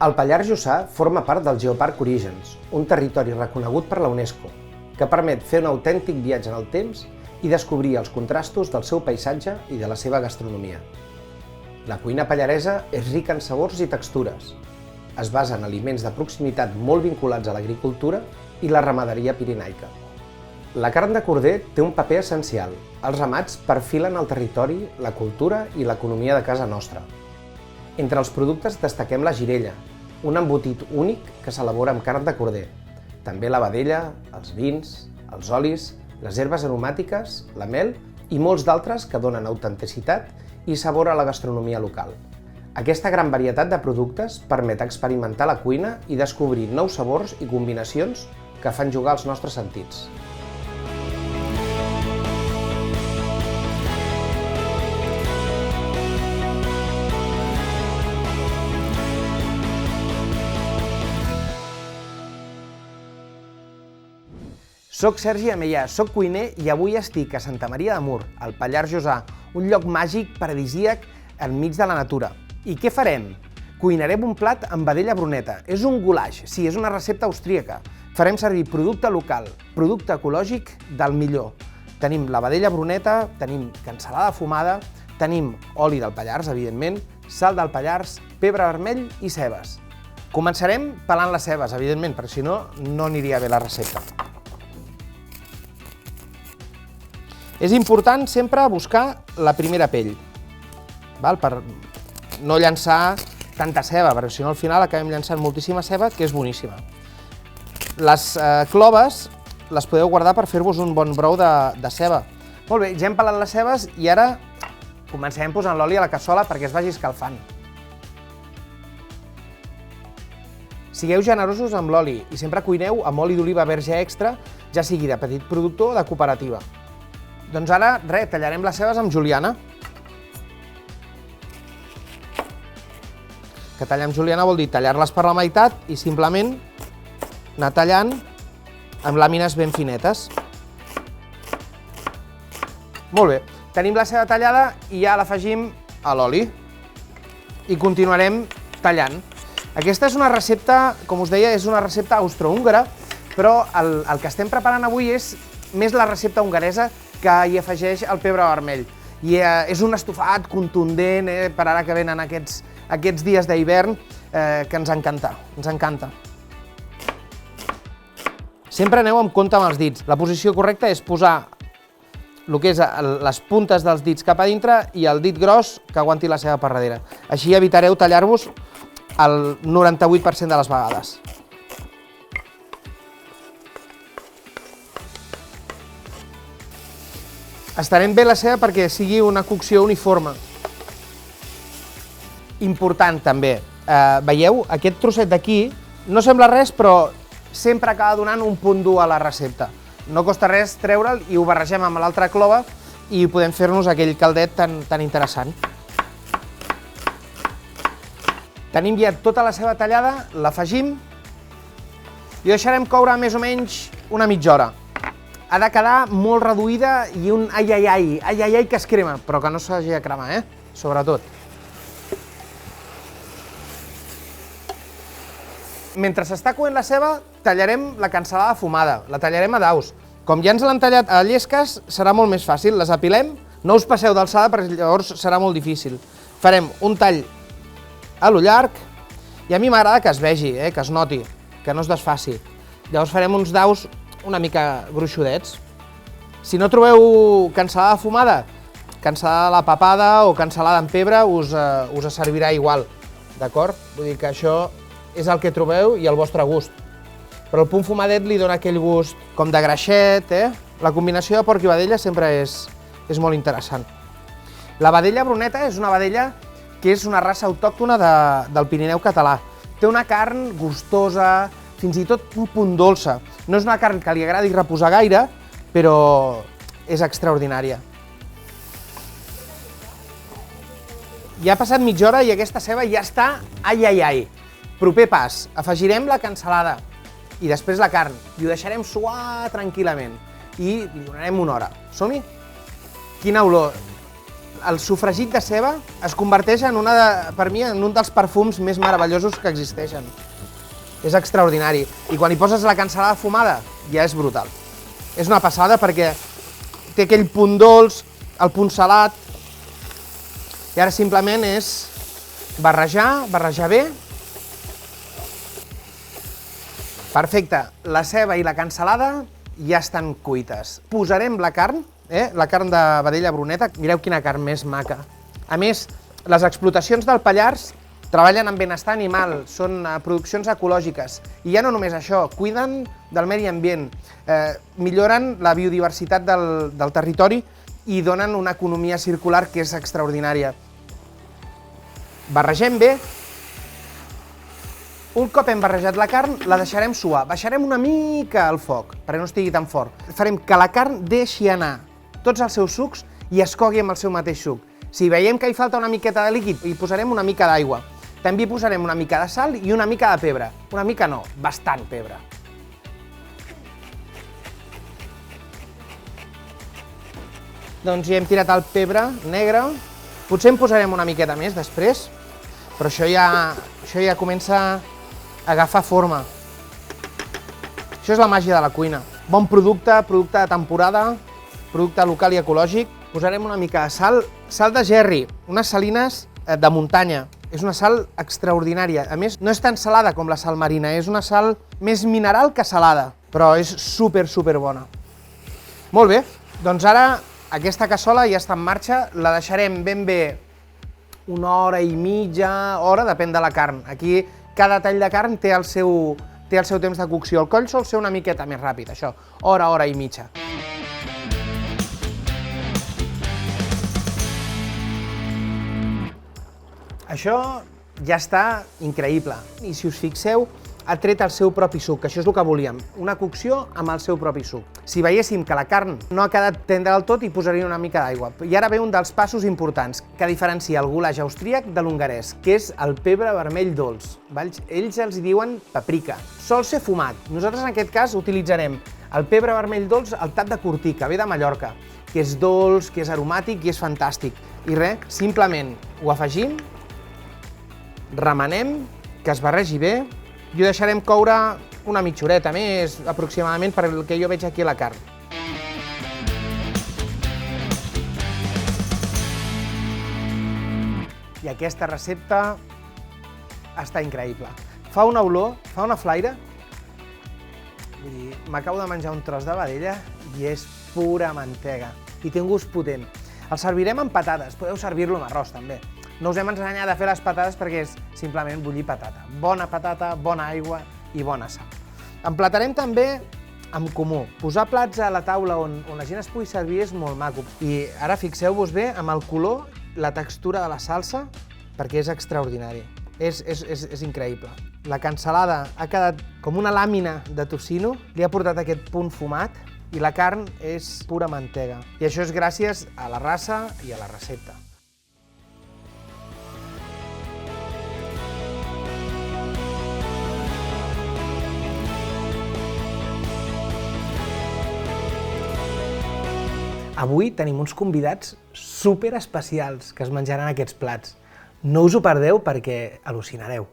El Pallars Jussà forma part del Geoparc Orígens, un territori reconegut per la UNESCO, que permet fer un autèntic viatge en el temps i descobrir els contrastos del seu paisatge i de la seva gastronomia. La cuina pallaresa és rica en sabors i textures. Es basa en aliments de proximitat molt vinculats a l'agricultura i la ramaderia pirenaica. La carn de corder té un paper essencial. Els ramats perfilen el territori, la cultura i l'economia de casa nostra. Entre els productes destaquem la girella, un embotit únic que s'elabora amb carn de corder. També la vedella, els vins, els olis, les herbes aromàtiques, la mel i molts d'altres que donen autenticitat i sabor a la gastronomia local. Aquesta gran varietat de productes permet experimentar la cuina i descobrir nous sabors i combinacions que fan jugar els nostres sentits. Soc Sergi Amellà, soc cuiner i avui estic a Santa Maria de Mur, al Pallars Jussà, un lloc màgic, paradisíac, enmig de la natura. I què farem? Cuinarem un plat amb vedella bruneta. És un goulash, sí, és una recepta austríaca. Farem servir producte local, producte ecològic del millor. Tenim la vedella bruneta, tenim cansalada fumada, tenim oli del Pallars, evidentment, sal del Pallars, pebre vermell i cebes. Començarem pelant les cebes, evidentment, perquè si no, no aniria bé la recepta. És important sempre buscar la primera pell, per no llançar tanta ceba, perquè si no al final acabem llançant moltíssima ceba, que és boníssima. Les cloves les podeu guardar per fer-vos un bon brou de ceba. Molt bé, ja hem pelat les cebes i ara comencem posant l'oli a la cassola perquè es vagi escalfant. Sigueu generosos amb l'oli i sempre cuineu amb oli d'oliva verge extra, ja sigui de petit productor o de cooperativa. Doncs ara, tallarem les cebes amb juliana. Que tallar amb juliana vol dir tallar-les per la meitat i simplement anar tallant amb làmines ben finetes. Molt bé, tenim la ceba tallada i ja l'afegim a l'oli i continuarem tallant. Aquesta és una recepta, com us deia, és una recepta austrohúngara, però el que estem preparant avui és més la recepta hongaresa que hi afegeix el pebre vermell. I és un estofat contundent per ara que venen aquests dies d'hivern que ens encanta. Sempre aneu amb compte amb els dits. La posició correcta és posar el que és les puntes dels dits cap a dintre i el dit gros que aguanti la ceba per darrere. Així evitareu tallar-vos el 98% de les vegades. Estarem bé la ceba perquè sigui una cocció uniforme. Important també, veieu, aquest trosset d'aquí no sembla res però sempre acaba donant un punt dur a la recepta. No costa res treure'l i ho barregem amb l'altra clova i podem fer-nos aquell caldet tan interessant. Tenim ja tota la ceba tallada, l'afegim i deixarem coure més o menys una mitja hora. Ha de quedar molt reduïda i un ai que es crema, però que no s'hagi de cremar, sobretot. Mentre s'està coent la ceba, tallarem la cansalada fumada, la tallarem a daus. Com ja ens l'han tallat a llesques, serà molt més fàcil, les apilem, no us passeu d'alçada perquè llavors serà molt difícil. Farem un tall a lo llarg i a mi m'agrada que es vegi, que es noti, que no es desfaci. Llavors farem uns daus una mica gruixudets. Si no trobeu cansalada fumada, cansalada a la papada o cansalada amb pebre us servirà igual, d'acord? Vull dir que això és el que trobeu i el vostre gust. Però el punt fumadet li dona aquell gust com de greixet, La combinació de porc i vedella sempre és molt interessant. La vedella bruneta és una vedella que és una raça autòctona del Pirineu català. Té una carn gustosa, fins i tot un punt dolça. No és una carn que li agradi reposar gaire, però és extraordinària. Ja ha passat mitja hora i aquesta ceba ja està ai. Proper pas, afegirem la cansalada i després la carn i ho deixarem suar tranquil·lament i li donarem una hora. Som-hi? Quina olor! el sofregit de ceba es converteix en per mi, en un dels perfums més meravellosos que existeixen. És extraordinari. I quan hi poses la cansalada fumada, ja és brutal. És una passada perquè té aquell punt dolç, el punt salat, i ara simplement és barrejar bé. Perfecte, la ceba i la cansalada ja estan cuites. Posarem la carn, la carn de vedella bruneta, mireu quina carn més maca. A més, les explotacions del Pallars treballen en benestar animal, són produccions ecològiques. I ja no només això, cuiden del medi ambient, milloren la biodiversitat del territori i donen una economia circular que és extraordinària. Barregem bé. Un cop hem barrejat la carn, la deixarem suar. Baixarem una mica el foc, perquè no estigui tan fort. Farem que la carn deixi anar tots els seus sucs i es cogui amb el seu mateix suc. Si veiem que hi falta una miqueta de líquid, hi posarem una mica d'aigua. També hi posarem una mica de sal i una mica de pebre. Una mica no, bastant pebre. Doncs ja hem tirat el pebre negre. Potser en posarem una miqueta més després, però això ja comença a agafar forma. Això és la màgia de la cuina. Bon producte, producte de temporada, producte local i ecològic. Posarem una mica de sal, sal de gerri, unes salines de muntanya. És una sal extraordinària. A més, no és tan salada com la sal marina, és una sal més mineral que salada, però és super bona. Molt bé, doncs ara aquesta cassola ja està en marxa, la deixarem ben bé una hora i mitja, hora, depèn de la carn. Aquí cada tall de carn té el seu temps de cocció. El coll sol ser una miqueta més ràpid, això, hora i mitja. Això ja està increïble. I si us fixeu, ha tret el seu propi suc, que això és el que volíem, una cocció amb el seu propi suc. Si veiéssim que la carn no ha quedat tendra del tot, hi posaria una mica d'aigua. I ara ve un dels passos importants, que diferencia el goulash austríac de l'hongarès, que és el pebre vermell dolç. Ells els diuen paprika. Sol ser fumat. Nosaltres en aquest cas utilitzarem el pebre vermell dolç al tap de Cortí, que ve de Mallorca, que és dolç, que és aromàtic i és fantàstic. I res, simplement ho afegim, remenem, que es barregi bé, i ho deixarem coure una mitja horeta més, aproximadament, per el que jo veig aquí a la carn. I aquesta recepta està increïble. Fa una olor, fa una flaire. Vull dir, m'acabo de menjar un tros de vedella i és pura mantega. I té un gust potent. El servirem amb patates, podeu servir-lo amb arròs també. No us hem ensenyat a fer les patates perquè és simplement bullir patata. Bona patata, bona aigua i bona sal. Emplatarem també amb comú. Posar plats a la taula on la gent es pugui servir és molt maco. I ara fixeu-vos bé amb el color, la textura de la salsa, perquè és extraordinari. És increïble. La cansalada ha quedat com una làmina de tocino, li ha portat aquest punt fumat i la carn és pura mantega. I això és gràcies a la raça i a la recepta. Avui tenim uns convidats super especials que es menjaran aquests plats. No us ho perdeu perquè al·lucinareu.